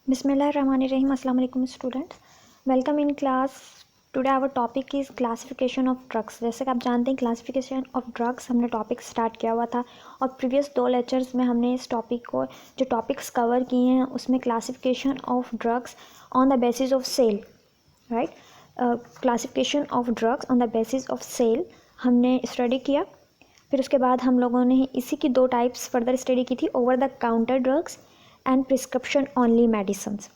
Bismillahirrahmanirrahim. Assalamu alaikum students. Welcome in class. Today our topic is classification of drugs. जैसे कि आप जानते हैं क्लासिफिकेशन ऑफ ड्रग्स हमने टॉपिक स्टार्ट किया हुआ था और प्रीवियस 2 लेक्चर्स में हमने इस टॉपिक को जो टॉपिक्स कवर किए हैं उसमें classification of drugs on the basis of sale, right, classification of drugs on the basis of sale हमने स्टडी किया। फिर उसके बाद हम लोगों ने इसी की 2 टाइप्स फर्दर स्टडी की थी, over the counter drugs and prescription only medicines.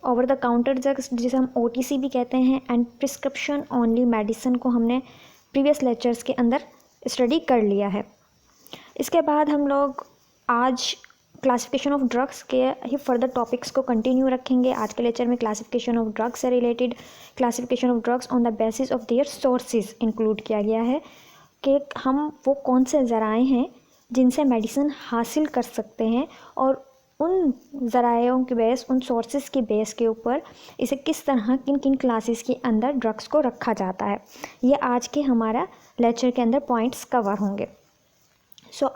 Over the counter drugs जिसे हम OTC भी कहते हैं एंड प्रिस्क्रिप्शन ओनली मेडिसिन को हमने प्रीवियस लेक्चर्स के अंदर स्टडी कर लिया है। इसके बाद हम लोग आज क्लासिफिकेशन ऑफ ड्रग्स के ही फर्दर टॉपिक्स को कंटिन्यू रखेंगे। आज के लेक्चर में क्लासिफिकेशन ऑफ ड्रग्स से related classification of drugs on the basis of their sources include किया गया है कि हम वो कौन से ज़राए हैं जिनसे मेडिसिन हासिल कर सकते हैं और उन ज़रायों के बेस, उन सोर्सेज की बेस के ऊपर इसे किस तरह किन किन क्लासेस के अंदर ड्रग्स को रखा जाता है। ये आज के हमारा लेक्चर के अंदर पॉइंट्स कवर होंगे।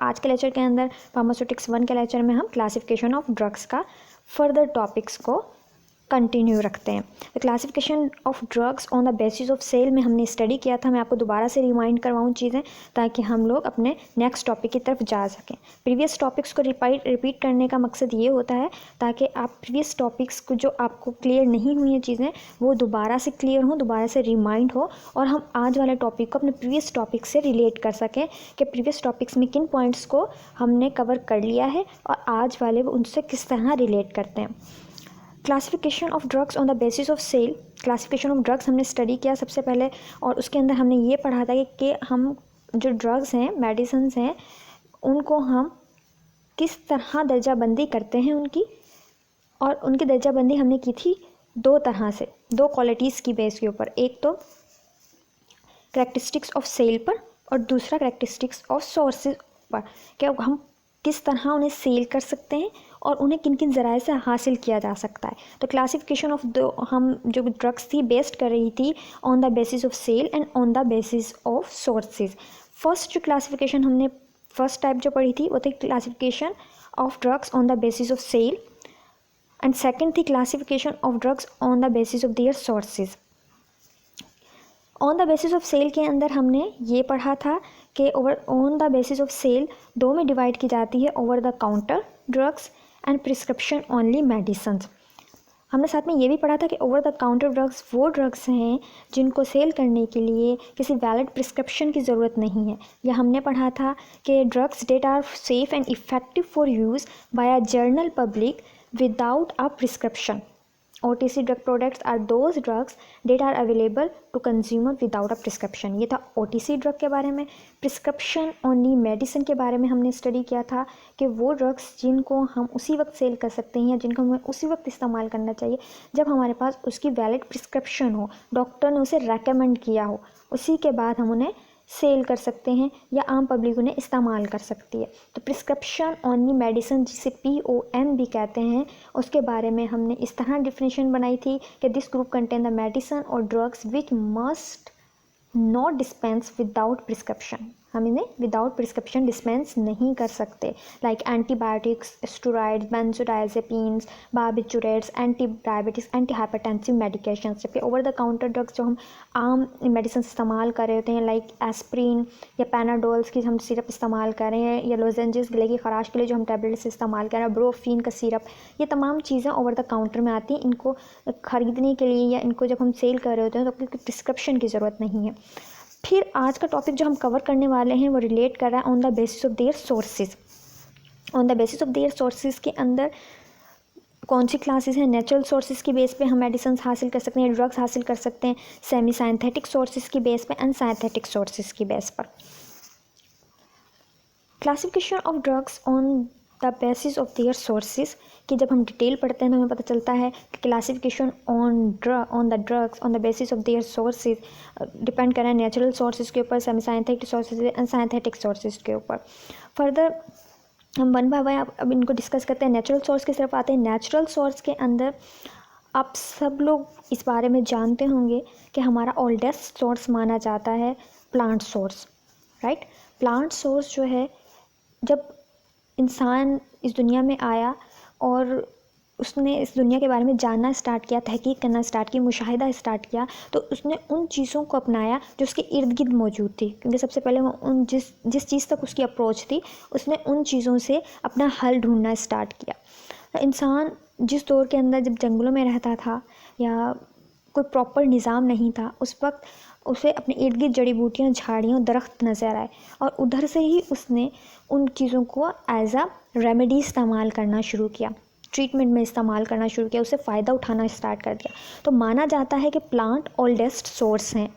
आज के लेक्चर के अंदर फार्मास्यूटिक्स 1 के लेक्चर में हम क्लासिफिकेशन ऑफ ड्रग्स का फर्दर टॉपिक्स को कंटिन्यू रखते हैं। Classification of drugs on the basis of sale में हमने स्टडी किया था। मैं आपको दोबारा से रिमाइंड करवाऊँ चीज़ें ताकि हम लोग अपने नेक्स्ट टॉपिक की तरफ जा सकें। प्रीवियस टॉपिक्स को रिपीट करने का मकसद ये होता है ताकि आप प्रीवियस टॉपिक्स को जो आपको क्लियर नहीं हुई हैं चीज़ें वो दोबारा से क्लियर हों, दोबारा से रिमाइंड हो और हम आज वाले टॉपिक को अपने प्रीवियस टॉपिक से रिलेट कर सकें कि प्रीवियस टॉपिक्स में किन पॉइंट्स को हमने कवर कर लिया है और आज वाले उनसे किस तरह रिलेट करते हैं। Classification of drugs on the basis of sale, classification of drugs हमने स्टडी किया सबसे पहले और उसके अंदर हमने ये पढ़ा था कि हम जो ड्रग्स हैं, मेडिसिन्स हैं, उनको हम किस तरह दर्जाबंदी करते हैं उनकी, और उनकी दर्जाबंदी हमने की थी 2 तरह से, 2 क्वालिटीज़ की बेस के ऊपर। एक तो करैक्टरिस्टिक्स ऑफ सेल पर और दूसरा करैक्टरिस्टिक्स ऑफ सोर्सेज पर, कि हम किस तरह उन्हें सेल कर सकते हैं और उन्हें किन किन ज़राए से हासिल किया जा सकता है। तो क्लासिफिकेशन ऑफ हम जो ड्रग्स थी बेस्ड कर रही थी on the basis of cell and on the basis of sources. First जो क्लासिफिकेशन हमने फर्स्ट टाइप जो पढ़ी थी वो थी classification of drugs on the basis of cell and second थी classification of drugs on the basis of their sources. On the basis of cell के अंदर हमने ये पढ़ा था कि on the basis of cell 2 में डिवाइड की जाती है, over the counter drugs and prescription only medicines. हमने साथ में ये भी पढ़ा था कि ओवर द काउंटर ड्रग्स वो ड्रग्स हैं जिनको सेल करने के लिए किसी वैलिड प्रिस्क्रिप्शन की ज़रूरत नहीं है। या हमने पढ़ा था कि drugs that are safe and effective for use by a general public without a prescription. OTC drug products are those drugs that are available to consumer without a prescription। ये था OTC ड्रग के बारे में। Prescription only medicine के बारे में हमने study किया था कि वो ड्रग्स जिनको हम उसी वक्त सेल कर सकते हैं या जिनको हमें उसी वक्त इस्तेमाल करना चाहिए जब हमारे पास उसकी वैलिड प्रिस्क्रिप्शन हो, डॉक्टर ने उसे रेकमेंड किया हो, उसी के बाद हम उन्हें सेल कर सकते हैं या आम पब्लिक उन्हें इस्तेमाल कर सकती है। तो प्रिस्क्रिप्शन ओनली मेडिसिन जिसे POM भी कहते हैं, उसके बारे में हमने इस तरह डिफिनेशन बनाई थी कि this group contain the medicine और drugs which must not dispense without prescription. हम इन्हें विदाउट प्रिस्क्रिप्शन डिस्पेंस नहीं कर सकते, like antibiotics, steroids, benzodiazepines, barbiturates, anti diabetics, anti hypertensive medications. जबकि ओवर द काउंटर ड्रग्स जो हम आम मेडिसिन इस्तेमाल कर रहे होते हैं, लाइक एस्प्रिन या पैनाडोल्स की हम सिरप इस्तेमाल कर रहे हैं, या लोजेंजेस गले की खराश के लिए जो हम टैबलेट्स इस्तेमाल कर रहे हैं, ब्रोफीन का सिरप, ये तमाम चीज़ें ओवर द काउंटर में आती हैं। इनको ख़रीदने के लिए या इनको जब हम सेल कर रहे होते हैं तो प्रिस्क्रिप्शन की ज़रूरत नहीं है। फिर आज का टॉपिक जो हम कवर करने वाले हैं वो रिलेट कर रहा है on the basis of their sources. On the basis of their sources के अंदर कौन सी क्लासेस हैं? नेचुरल सोर्सेज की बेस पे हम मेडिसिन हासिल कर सकते हैं, ड्रग्स हासिल कर सकते हैं, सेमी साइंथेटिक सोर्सेज की बेस पे एंड साइंथेटिक सोर्सेज की बेस पर। Classification of drugs on the basis of their sources कि जब हम डिटेल पढ़ते हैं तो हमें पता चलता है कि classification on the drugs on the basis of their sources depend कर रहा है नेचुरल सोर्सेज के ऊपर, semi synthetic sources and synthetic sources के ऊपर। फर्दर हम वन बाय वन अब इनको डिस्कस करते हैं। नेचुरल सोर्स की तरफ आते हैं। नेचुरल सोर्स के अंदर आप सब लोग इस बारे में जानते होंगे कि हमारा ओल्डेस्ट सोर्स माना जाता है plant source, right. Plant source जो है, जब इंसान इस दुनिया में आया और उसने इस दुनिया के बारे में जानना स्टार्ट किया, तहकीक करना स्टार्ट की, मुशाहिदा स्टार्ट किया, तो उसने उन चीज़ों को अपनाया जो उसके इर्द गिर्द मौजूद थी, क्योंकि सबसे पहले वो उन जिस चीज़ तक उसकी अप्रोच थी उसने उन चीज़ों से अपना हल ढूंढना स्टार्ट किया। तो इंसान जिस दौर के अंदर जब जंगलों में रहता था या कोई प्रॉपर निज़ाम नहीं था, उस वक्त उसे अपने इर्द गिर्द जड़ी बूटियाँ, झाड़ियाँ, दरख्त नज़र आए और उधर से ही उसने उन चीज़ों को एज अ रेमेडी इस्तेमाल करना शुरू किया, ट्रीटमेंट में इस्तेमाल करना शुरू किया, उससे फ़ायदा उठाना स्टार्ट कर दिया। तो माना जाता है कि प्लांट ओल्डेस्ट सोर्स हैं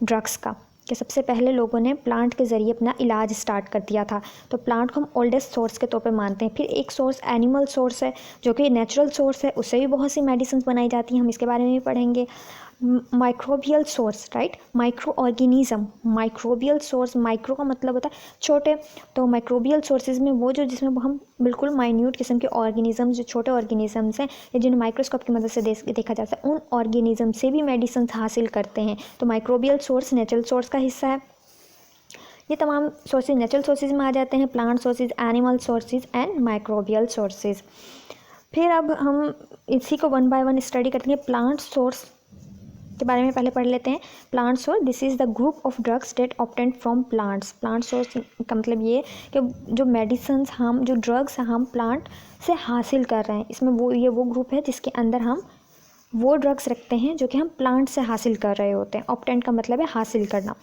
ड्रग्स का, कि सबसे पहले लोगों ने प्लांट के ज़रिए अपना इलाज स्टार्ट कर दिया था। तो प्लांट को हम ओल्डेस्ट सोर्स के तौर पे मानते हैं। फिर एक सोर्स एनिमल सोर्स है जो कि नेचुरल सोर्स है, उससे भी बहुत सी मेडिसिन बनाई जाती हैं, हम इसके बारे में भी पढ़ेंगे। Microbial source, right, micro organism, microbial source, micro का मतलब होता है छोटे, तो माइक्रोबियल सोर्सेज में वो जो जिसमें हम बिल्कुल माइन्यूट किस्म के ऑर्गेनिज़म, जो छोटे ऑर्गेनिज़म्स हैं या जिन्हें माइक्रोस्कोप की मदद से देखा जाता है, उन ऑर्गेनिज़म से भी मेडिसिन हासिल करते हैं। तो माइक्रोबियल सोर्स नेचुरल सोर्स का हिस्सा है। ये तमाम सोर्सेज नेचुरल सोर्सेज में आ जाते हैं, plant sources, animal sources and microbial sources. फिर अब हम इसी को वन बाय वन स्टडी करते हैं। प्लांट सोर्स के बारे में पहले पढ़ लेते हैं। Plant source, this is the group of drugs that obtained from plants. Plant source का मतलब ये कि जो मेडिसिन हम, जो ड्रग्स हम प्लांट से हासिल कर रहे हैं, इसमें वो ग्रुप है जिसके अंदर हम वो ड्रग्स रखते हैं जो कि हम प्लांट से हासिल कर रहे होते हैं। ऑब्टेंड का मतलब है हासिल करना।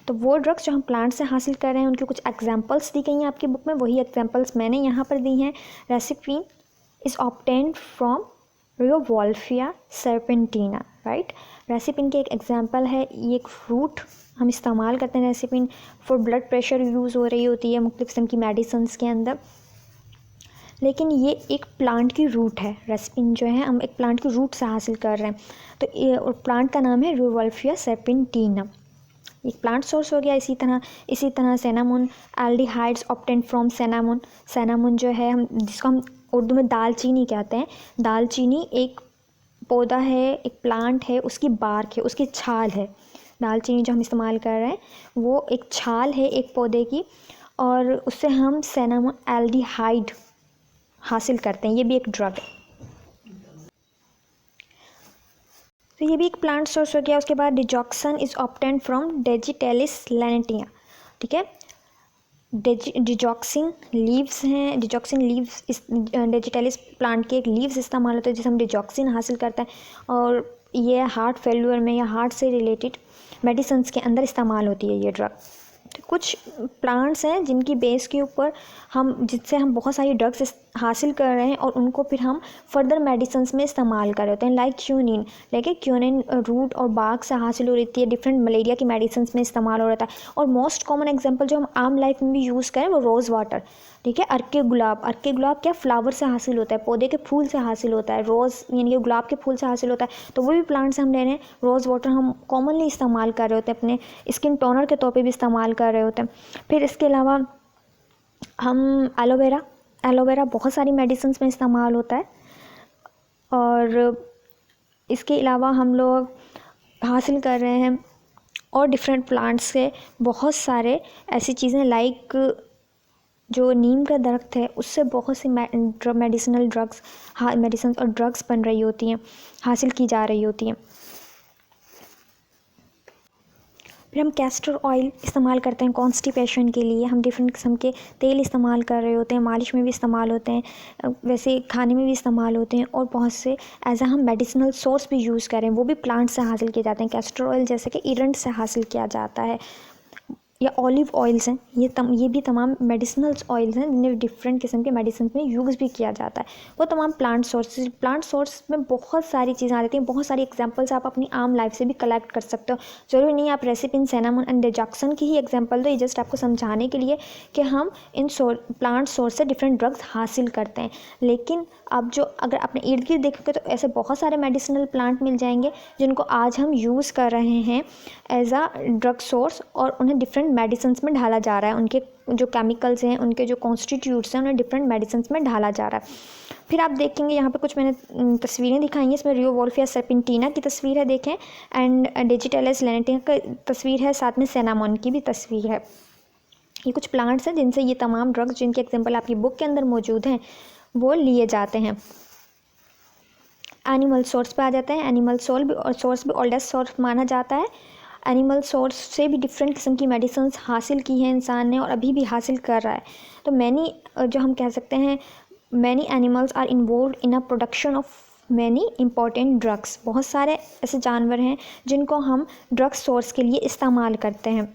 तो वो ड्रग्स जो हम प्लांट से हासिल कर रहे हैं उनकी कुछ एग्जाम्पल्स दी गई हैं आपकी बुक में, वही एग्जाम्पल्स मैंने यहाँ पर दी हैं। Reserpine is obtained from rauwolfia serpentina, right. Reserpine के एक एग्जांपल है, ये एक फ्रूट हम इस्तेमाल करते हैं। रेसिपिन फॉर ब्लड प्रेशर यूज़ हो रही होती है मुख्तलिफ किस्म की मेडिसिन्स के अंदर, लेकिन ये एक प्लांट की रूट है। रेसिपिन जो है हम एक प्लांट की रूट से हासिल कर रहे हैं। तो ये प्लांट का नाम है रियोवोल्फिया सर्पेंटिना, एक प्लांट सोर्स हो गया। इसी तरह सेनामोन, एल्डिहाइड्स ऑब्टेन्ड फ्रॉम सेनामोन। सेनामोन जो है हम जिसको हम उर्दू में दालचीनी कहते हैं। दालचीनी एक पौधा है, एक प्लांट है, उसकी बार्क है, उसकी छाल है। दालचीनी जो हम इस्तेमाल कर रहे हैं वो एक छाल है एक पौधे की, और उससे हम सेनामोन एल्डिहाइड हासिल करते हैं। ये भी एक ड्रग है, तो ये भी एक प्लांट सोर्स हो गया। उसके बाद डिजॉक्सन इज ऑब्टेन्ड फ्रॉम डेजिटेलिस लैनेटिया, ठीक है। डिजॉक्सिन लीव्स हैं, डिजॉक्सिन लीव्स इस डेजिटेलिस प्लांट के एक लीव्स इस्तेमाल होते हैं जिसे हम डिजॉक्सिन हासिल करते हैं, और ये हार्ट फेल्यूर में या हार्ट से रिलेटेड मेडिसिन्स के अंदर इस्तेमाल होती है ये ड्रग। तो कुछ प्लांट्स हैं जिनकी बेस के ऊपर जिससे हम बहुत सारी ड्रग्स हासिल कर रहे हैं और उनको फिर हम फर्दर मेडिसिन्स में इस्तेमाल कर रहे होते हैं। लाइक क्यूनिन, लेकिन क्यूनिन रूट और बाग से हासिल हो रही थी, डिफरेंट मलेरिया की मेडिसिन्स में इस्तेमाल हो रहा था। और मोस्ट कॉमन एग्जांपल जो हम आम लाइफ में भी यूज़ करें वो रोज़ वाटर, ठीक है। अर्के गुलाब क्या फ्लावर से हासिल होता है, पौधे के फूल से हासिल होता है। रोज़ यानी कि गुलाब के फूल से हासिल होता है, तो वो भी प्लांट से हम ले रहे हैं। रोज़ वाटर हम कॉमनली इस्तेमाल कर रहे होते हैं, अपने स्किन टोनर के तौर पे भी इस्तेमाल कर रहे होते हैं। फिर इसके अलावा हम एलोवेरा बहुत सारी मेडिसिन्स में इस्तेमाल होता है। और इसके अलावा हम लोग हासिल कर रहे हैं और डिफरेंट प्लांट्स से बहुत सारे ऐसी चीज़ें, लाइक जो नीम का दरख्त है उससे बहुत सी मेडिसिनल ड्रग्स, मेडिसिन और ड्रग्स बन रही होती हैं, हासिल की जा रही होती हैं। फिर हम कैस्टर ऑयल इस्तेमाल करते हैं कॉन्स्टिपेशन के लिए। हम डिफरेंट किस्म के तेल इस्तेमाल कर रहे होते हैं, मालिश में भी इस्तेमाल होते हैं, वैसे खाने में भी इस्तेमाल होते हैं, और बहुत से एज हम मेडिसिनल सोर्स भी यूज़ करें वो भी प्लांट से हासिल किए जाते हैं। कैस्टर ऑयल जैसे कि इरंड से हासिल किया जाता है, या ऑलिव ऑयल्स हैं, ये भी तमाम मेडिसिनल्स ऑयल्स हैं जिन्हें डिफरेंट किस्म के मेडिसिन में यूज़ भी किया जाता है। वो तमाम प्लांट सोर्स में बहुत सारी चीज़ें आ जाती हैं। बहुत सारी एग्जांपल्स आप अपनी आम लाइफ से भी कलेक्ट कर सकते हो। ज़रूरी नहीं आप रेसिपिन, सेनामोन एंड डिजॉक्सन की ही एग्जांपल दो, ये जस्ट आपको समझाने के लिए कि हम इन प्लांट सोर्स से डिफरेंट ड्रग्स हासिल करते हैं। लेकिन अब जो अगर अपने इर्द गिर्द देखोगे तो ऐसे बहुत सारे मेडिसिनल प्लांट मिल जाएंगे जिनको आज हम यूज़ कर रहे हैं एज आ ड्रग सोर्स, और उन्हें डिफरेंट मेडिसिन्स में ढाला जा रहा है। उनके जो केमिकल्स हैं, उनके जो कॉन्स्टिट्यूट्स हैं, उन्हें डिफरेंट मेडिसिन्स में ढाला जा रहा है। फिर आप देखेंगे यहाँ पे कुछ मैंने तस्वीरें दिखाई हैं। इसमें रियोवोल्फिया सर्पेंटिना की तस्वीर है, देखें, एंड डेजिटेलिस लैनेटिया की तस्वीर है, साथ में सेनामोन की भी तस्वीर है। ये कुछ प्लांट्स हैं जिनसे ये तमाम ड्रग्स, जिनके एग्जाम्पल आपकी बुक के अंदर मौजूद हैं, वो लिए जाते हैं। एनिमल सोर्स पे आ जाते हैं। एनिमल सोर्स भी ओल्डेस्ट सोर्स माना जाता है। एनिमल सोर्स से भी डिफरेंट किस्म की मेडिसिन्स हासिल की हैं इंसान ने और अभी भी हासिल कर रहा है। तो मैनी जो हम कह सकते हैं many animals are involve in a production of many important drugs. बहुत सारे ऐसे जानवर हैं जिनको हम ड्रग सोर्स के लिए इस्तेमाल करते हैं।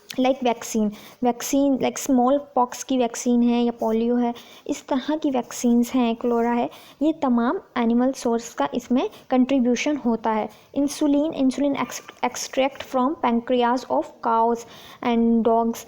Like vaccine like small pox की वैक्सीन है या पोलियो है, इस तरह की वैक्सीन्स हैं, क्लोरा है, ये तमाम एनिमल सोर्स का इसमें कंट्रीब्यूशन होता है। Insulin extract from pancreas of cows and dogs.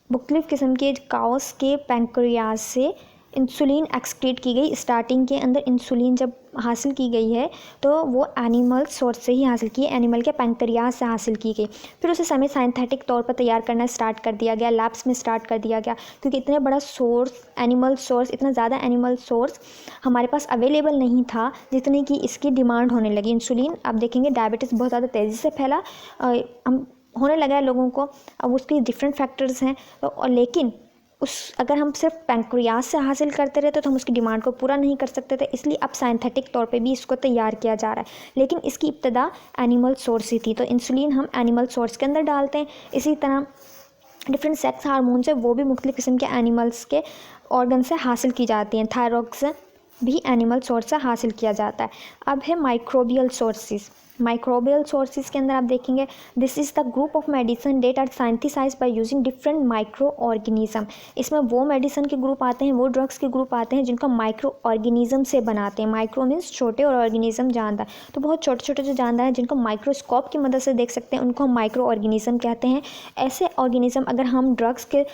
मुख्तलिफ़ किस्म के काउस के पैंक्रियाज से इंसुलिन एक्सक्रीट की गई। स्टार्टिंग के अंदर इंसुलिन जब हासिल की गई है तो वो एनिमल सोर्स से ही हासिल की है, एनिमल के पैंक्रियाज से हासिल की गई। फिर उसे सेमी साइंथेटिक तौर पर तैयार करना स्टार्ट कर दिया गया, लैब्स में स्टार्ट कर दिया गया, क्योंकि इतने बड़ा सोर्स एनिमल सोर्स, इतना ज़्यादा एनिमल सोर्स हमारे पास अवेलेबल नहीं था जितने की इसकी डिमांड होने लगी। इंसुलिन आप देखेंगे डायबिटीज़ बहुत ज़्यादा तेज़ी से फैला, हम होने लगा है लोगों को। अब उसके डिफरेंट फैक्टर्स हैं और लेकिन अगर हम सिर्फ पैंक्रियाज से हासिल करते रहे तो हम उसकी डिमांड को पूरा नहीं कर सकते थे, इसलिए अब साइंथेटिक तौर पे भी इसको तैयार किया जा रहा है। लेकिन इसकी इब्तदा एनिमल सोर्स ही थी, तो इंसुलिन हम एनिमल सोर्स के अंदर डालते हैं। इसी तरह डिफरेंट सेक्स हार्मोन्स है वो भी मुख्तलिफ़ किस्म के एनिमल्स के ऑर्गन से हासिल की जाती हैं। थायरॉक्सिन भी एनिमल सोर्स से हासिल किया जाता है। अब है माइक्रोबियल सोर्सेज। माइक्रोबियल सोर्सेज के अंदर आप देखेंगे this is the group of medicine that are synthesized by using different micro organism. इसमें वो मेडिसिन के ग्रुप आते हैं, वो ड्रग्स के ग्रुप आते हैं जिनको माइक्रो ऑर्गेनिज्म से बनाते हैं। माइक्रो मीन्स छोटे और ऑर्गेनिज्म जानदार, तो बहुत छोटे छोटे जो जानदार हैं जिनको माइक्रोस्कोप की मदद से देख सकते हैं उनको हम माइक्रो ऑर्गेनिज्म कहते हैं। ऐसे ऑर्गेनिज्म अगर हम ड्रग्स के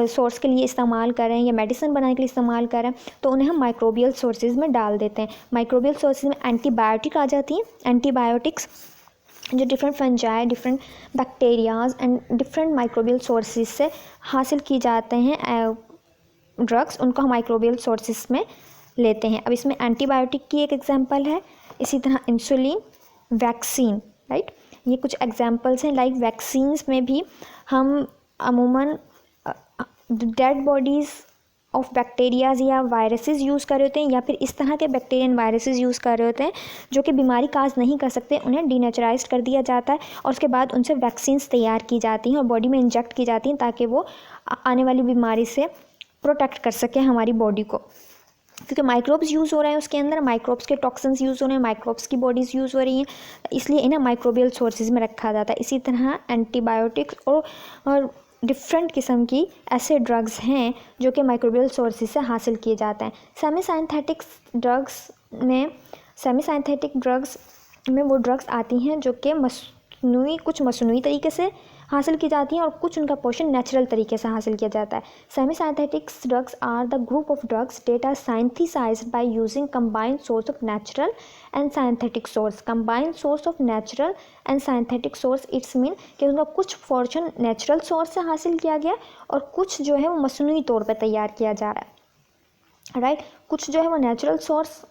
सोर्स के लिए इस्तेमाल करें या मेडिसिन बनाने के लिए इस्तेमाल करें तो उन्हें हम माइक्रोबियल सोर्सेज में डाल देते हैं। माइक्रोबियल सोर्सेज में एंटीबायोटिक आ जाती हैं। एंटीबायोटिक्स जो different fungi, different bacterias and different microbial sources से हासिल की जाते हैं ड्रग्स, उनको हम माइक्रोबियल सोर्सेज में लेते हैं। अब इसमें एंटीबायोटिक की एक एग्जांपल है, इसी तरह इंसुलिन, वैक्सीन, राइट, ये कुछ एग्जांपल्स हैं। लाइक वैक्सीन्स में भी हम अमूमन डेड बॉडीज़ ऑफ बैक्टीरियाज या वायरसेस यूज़ कर रहे होते हैं, या फिर इस तरह के बैक्टीरियन वायरसेस यूज़ कर रहे होते हैं जो कि बीमारी काज नहीं कर सकते, उन्हें डीनेचराइज्ड कर दिया जाता है और उसके बाद उनसे वैक्सीन्स तैयार की जाती हैं और बॉडी में इंजेक्ट की जाती हैं ताकि वो आने वाली बीमारी से प्रोटेक्ट कर सकें हमारी बॉडी को। क्योंकि माइक्रोब्स यूज़ हो रहे हैं उसके अंदर, माइक्रोब्स के टॉक्सिन्स यूज़ हो रहे हैं, माइक्रोब्स की बॉडीज़ यूज़ हो रही हैं, इसलिए इन्हें माइक्रोबियल सोर्सेज में रखा जाता है। इसी तरह एंटीबायोटिक्स और डिफरेंट किस्म की ऐसे ड्रग्स हैं जो कि माइक्रोबियल सोर्सेज से हासिल किए जाते हैं। सेमी साइंथेटिक ड्रग्स में वो ड्रग्स आती हैं जो कि कुछ मसनूई तरीके से हासिल की जाती हैं और कुछ उनका पोर्शन नेचुरल तरीके से हासिल किया जाता है। Semi synthetic drugs are the group of drugs that are synthesized by using combined source of natural and synthetic source. Combined source of natural and synthetic source it's mean कि उनका कुछ portion natural source से हासिल किया गया और कुछ जो है वो मसनूई तौर पर तैयार किया जा रहा है, राइट। कुछ जो है वो नेचुरल सोर्स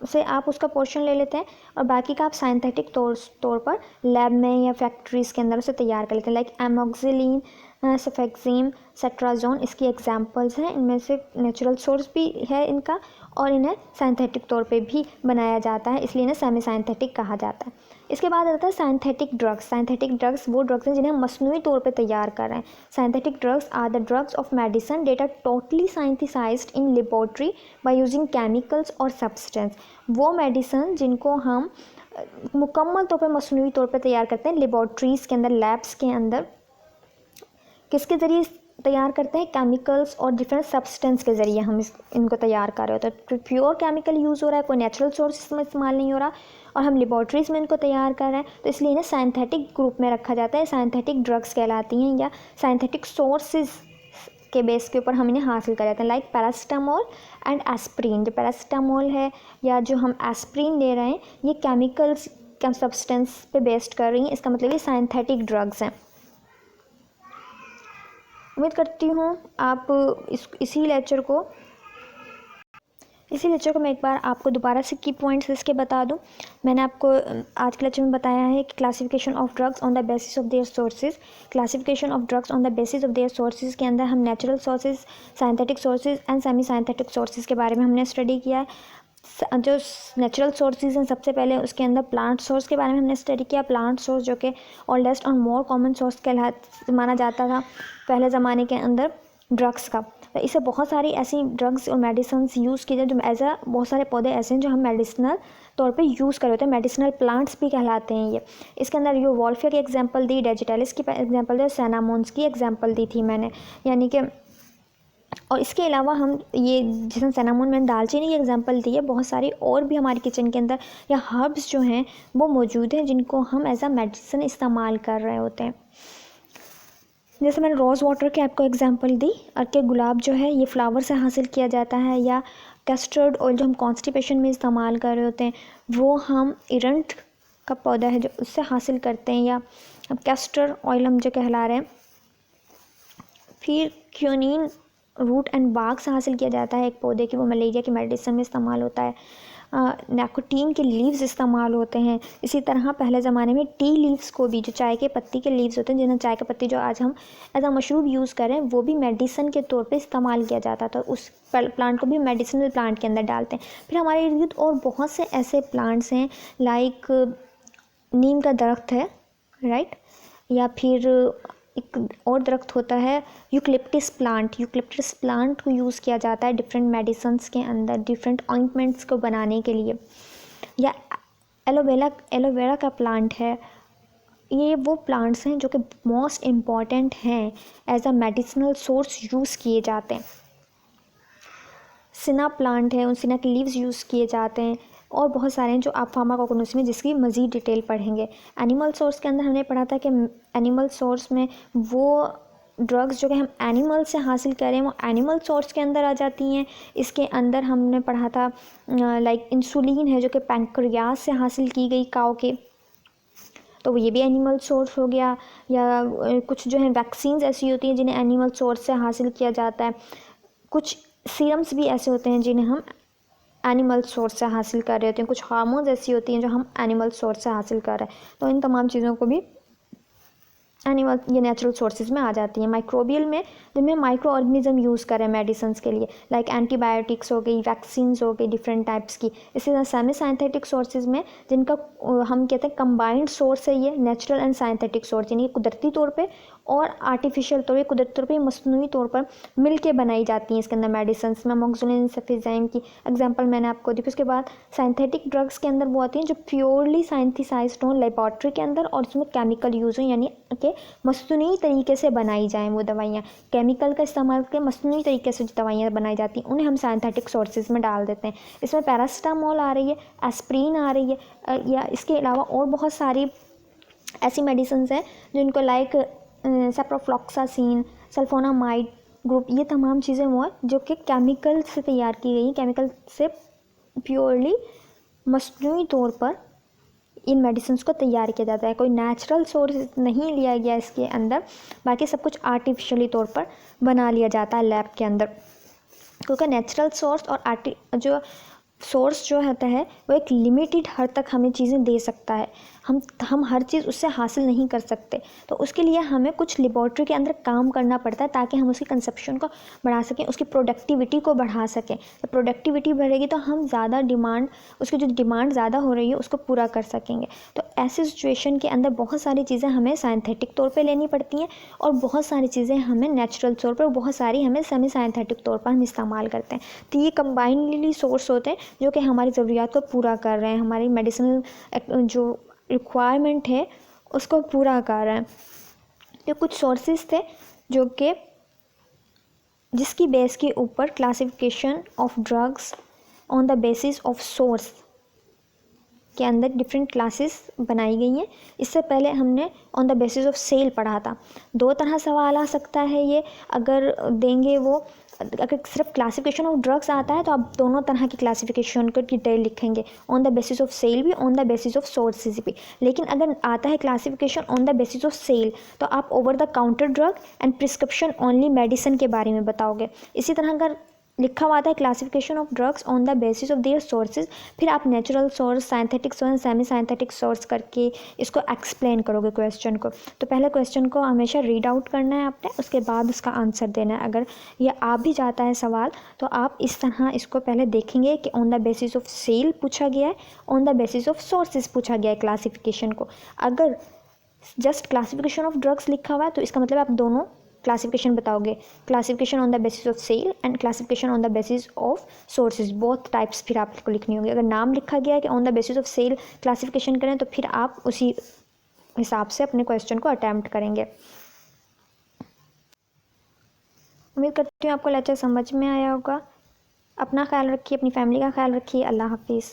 से आप उसका पोर्शन ले लेते हैं और बाकी का आप साइंथेटिक तौर पर लैब में या फैक्ट्रीज़ के अंदर उसे तैयार कर लेते हैं। लाइक एमोक्सिलिन, सफेक्सिम, सेट्राजोन इसकी एग्जांपल्स हैं। इनमें से नेचुरल सोर्स भी है इनका और इन्हें साइंथेटिक तौर पे भी बनाया जाता है, इसलिए इन्हें सेमी साइंथेटिक कहा जाता है। इसके बाद आता है साइंथेटिक ड्रग्स। साइंथेटिक ड्रग्स वो ड्रग्स हैं जिन्हें हम मसनूई तौर पे तैयार कर रहे हैं। Synthetic drugs are the drugs of medicine that are totally synthesized in laboratory by using chemicals और सब्सटेंस। वो मेडिसिन जिनको हम मुकम्मल तौर पर मसनूई तौर पर तैयार करते हैं लेबोरेटरीज़ के अंदर, लैब्स के अंदर, किसके ज़रिए तैयार करते हैं? केमिकल्स और डिफरेंट सब्सटेंस के ज़रिए हम इनको तैयार कर रहे होते हैं। तो प्योर केमिकल यूज़ हो रहा है, कोई नेचुरल सोर्स में इस्तेमाल नहीं हो रहा और हम लेबॉर्ट्रीज़ में इनको तैयार कर रहे हैं, तो इसलिए इन्हें साइंथेटिक ग्रुप में रखा जाता है। साइंथेटिक ड्रग्स कहलाती हैं या साइंथेटिक सोर्सेज के बेस के ऊपर हम इन्हें हासिल कर जाते हैं। Like paracetamol and aspirin. जो पैरासीटामोल है या जो हम एस्प्रिन ले रहे हैं ये केमिकल्स का सब्सटेंस पे बेस्ड कर रही हैं, इसका मतलब ये साइंथेटिक ड्रग्स हैं। उम्मीद करती हूँ आप इसी लेक्चर को मैं एक बार आपको दोबारा से की पॉइंट्स इसके बता दूं। मैंने आपको आज के लेक्चर में बताया है कि classification of drugs on the basis of their sources. Classification of drugs on the basis of their sources के अंदर हम natural sources, synthetic sources and semi synthetic sources के बारे में हमने स्टडी किया है। जो नेचुरल सोर्सेज हैं सबसे पहले उसके अंदर प्लांट सोर्स के बारे में हमने स्टडी किया। प्लांट सोर्स जो कि ओल्डेस्ट और मोर कॉमन सोर्स माना जाता था पहले ज़माने के अंदर ड्रग्स का। तो इससे बहुत सारी ऐसी ड्रग्स और मेडिसिन यूज़ की जाए जो एज अ बहुत सारे पौधे ऐसे हैं जो हम मेडिसिनल तौर पे यूज़ कर रहे होते हैं, मेडिसिनल प्लांट्स भी कहलाते हैं ये। इसके अंदर यो वॉल्फिया की एग्जांपल दी, डेजिटेलिस की एग्जांपल दी, सैनामोन्स की एग्जांपल दी थी मैंने, यानी कि और इसके अलावा हम ये जैसे सैनामोन मैंने दालचीनी की एग्जांपल दी है, बहुत सारी और भी हमारे किचन के अंदर या हर्ब्स जो हैं वो मौजूद हैं जिनको हम एज अ मेडिसिन इस्तेमाल कर रहे होते हैं। जैसे मैंने रोज़ वाटर की आपको एग्जांपल दी, अर्के गुलाब जो है ये फ्लावर से हासिल किया जाता है, या कस्टर्ड ऑयल जो हम कॉन्स्टिपेशन में इस्तेमाल कर रहे होते हैं वो हम इरंट का पौधा है जो उससे हासिल करते हैं, या अब कैस्टर ऑयल हम जो कहला रहे हैं। फिर क्यूनिन रूट एंड बाग से हासिल किया जाता है एक पौधे की, वो मलेरिया की मेडिसिन में इस्तेमाल होता है। निकोटीन के लीव्स इस्तेमाल होते हैं। इसी तरह पहले ज़माने में टी लीव्स को भी, जो चाय के पत्ती के लीव्स होते हैं, जिन्हें चाय का पत्ती जो आज हम एज अ मशरूब यूज़ करें, वो भी मेडिसिन के तौर पे इस्तेमाल किया जाता था। उस प्लांट को भी मेडिसिनल प्लांट के अंदर डालते हैं। फिर हमारे इर्द गिर्द और बहुत से ऐसे प्लांट्स हैं, लाइक नीम का दरख्त है, राइट, या फिर एक और दरख्त होता है यूकलिप्टिस प्लांट। यूकलिप्टिस प्लांट को यूज़ किया जाता है डिफरेंट मेडिसिन्स के अंदर, डिफरेंट ऑइंटमेंट्स को बनाने के लिए। या एलोवेरा का प्लांट है। ये वो प्लांट्स हैं जो कि मोस्ट इम्पॉर्टेंट हैं, as a medicinal source use किए जाते हैं। सिना प्लांट है, उन सिना के लीव्स यूज़ किए जाते हैं, और बहुत सारे हैं जो आप फार्माकोगनोसी में जिसकी मज़ीद डिटेल पढ़ेंगे। एनिमल सोर्स के अंदर हमने पढ़ा था कि एनिमल सोर्स में वो ड्रग्स जो कि हम एनिमल से हासिल करें वो एनिमल सोर्स के अंदर आ जाती हैं। इसके अंदर हमने पढ़ा था लाइक इंसुलिन है जो कि पैंक्रियाज से हासिल की गई काऊ के, तो ये भी एनिमल सोर्स हो गया। या कुछ जो है वैक्सीन्स ऐसी होती हैं जिन्हें एनिमल सोर्स से हासिल किया जाता है। कुछ सीरम्स भी ऐसे होते हैं जिन्हें हम एनिमल सोर्स से हासिल कर रहे होते हैं। कुछ हार्मोन्स ऐसी होती हैं जो हम एनिमल सोर्स से हासिल कर रहे हैं। तो इन तमाम चीज़ों को भी एनिमल या नेचुरल सोर्सेज में आ जाती हैं। माइक्रोबियल में जिनमें माइक्रो ऑर्गेनिज्म यूज़ करें मेडिसिन के लिए, लाइक एंटीबायोटिक्स हो गई, वैक्सीन्स हो गई डिफरेंट टाइप्स की। इसी तरह सेमी साइंथेटिक सोर्सेज में जिनका हम कहते हैं कंबाइंड सोर्स है, ये नेचुरल एंड साइंथेटिक सोर्स, यानी कुदरती तौर पे और आर्टिफिशियल तौर पे, कुदरती तौर पे, मसनूई तौर पर मिल के बनाई जाती हैं इसके अंदर मेडिसिन में। अमोक्सिसिलिन, सल्फेजाइम की एग्जांपल मैंने आपको दी। उसके बाद साइंथेटिक ड्रग्स के अंदर वो आती हैं जो प्योरली साइंथिसाइज्ड हों लेबॉर्ट्री के अंदर और उसमें केमिकल यूज़ हो, यानी कि मसनूई तरीके से बनाई जाएँ वो दवाइयाँ। केमिकल का इस्तेमाल करके मसनूई तरीके से जो दवाइयाँ बनाई जाती हैं उन्हें हम साइंथेटिक सोर्सेज में डाल देते हैं। इसमें पैरासिटामोल आ रही है, एस्प्रिन आ रही है, या इसके अलावा और बहुत सारी ऐसी मेडिसिन हैं जिनको लाइक सेप्रोफ्लॉक्सासिन, सल्फोनामाइड ग्रुप, ये तमाम चीज़ें वो हैं जो कि केमिकल से तैयार की गई, केमिकल से प्योरली मसनूई तौर पर इन मेडिसिन को तैयार किया जाता है। कोई नेचुरल सोर्स नहीं लिया गया इसके अंदर, बाकी सब कुछ आर्टिफिशियली तौर पर बना लिया जाता है लैब के अंदर। क्योंकि नेचुरल सोर्स और जो सोर्स जो होता है वो एक लिमिटेड हद तक हमें चीज़ें दे सकता है। हम हर चीज़ उससे हासिल नहीं कर सकते, तो उसके लिए हमें कुछ लेबॉर्ट्री के अंदर काम करना पड़ता है ताकि हम उसकी कंजप्शन को बढ़ा सकें, उसकी प्रोडक्टिविटी को बढ़ा सकें। तो प्रोडक्टिविटी बढ़ेगी तो हम ज़्यादा डिमांड, उसकी जो डिमांड ज़्यादा हो रही है उसको पूरा कर सकेंगे। तो ऐसी सिचुएशन के अंदर बहुत सारी चीज़ें हमें साइंथेटिक तौर पर लेनी पड़ती हैं और बहुत सारी चीज़ें हमें नेचुरल तौर पर, बहुत सारी हमें सेमी साइंथेटिक तौर पर हम इस्तेमाल करते हैं। तो ये कंबाइनली सोर्स होते हैं जो कि हमारी ज़रूरियात को पूरा कर रहे हैं, हमारी मेडिसिनल जो रिक्वायरमेंट है उसको पूरा कर रहे हैं। ये कुछ सोर्सेज थे जो कि जिसकी बेस के ऊपर classification of drugs on the basis of source के अंदर डिफरेंट क्लासेस बनाई गई हैं। इससे पहले हमने on the basis of sale पढ़ा था। दो तरह सवाल आ सकता है ये अगर देंगे वो, अगर सिर्फ क्लासिफिकेशन ऑफ ड्रग्स आता है तो आप दोनों तरह की क्लासिफिकेशन को डिटेल लिखेंगे, on the basis of cell भी, on the basis of sources भी। लेकिन अगर आता है classification on the basis of cell तो आप over the counter drug and prescription only medicine के बारे में बताओगे। इसी तरह अगर लिखा हुआ था classification of drugs on the basis of their sources, फिर आप natural source, synthetic source, semi synthetic source करके इसको एक्सप्लेन करोगे क्वेश्चन को। तो पहले क्वेश्चन को हमेशा रीड आउट करना है आपने, उसके बाद उसका आंसर देना है। अगर ये आ भी जाता है सवाल तो आप इस तरह इसको पहले देखेंगे कि on the basis of sale पूछा गया है, on the basis of sources पूछा गया है क्लासिफिकेशन को। अगर जस्ट क्लासिफिकेशन ऑफ ड्रग्स लिखा हुआ है तो इसका मतलब आप दोनों क्लासिफिकेशन बताओगे, classification on the basis of cell and classification on the basis of sources, both types फिर आपको लिखनी होगी। अगर नाम लिखा गया है कि on the basis of sale classification करें तो फिर आप उसी हिसाब से अपने क्वेश्चन को अटैम्प्ट करेंगे। उम्मीद करती हूँ आपको लेक्चर समझ में आया होगा। अपना ख्याल रखिए, अपनी फैमिली का ख्याल रखिए। अल्लाह हाफिज़।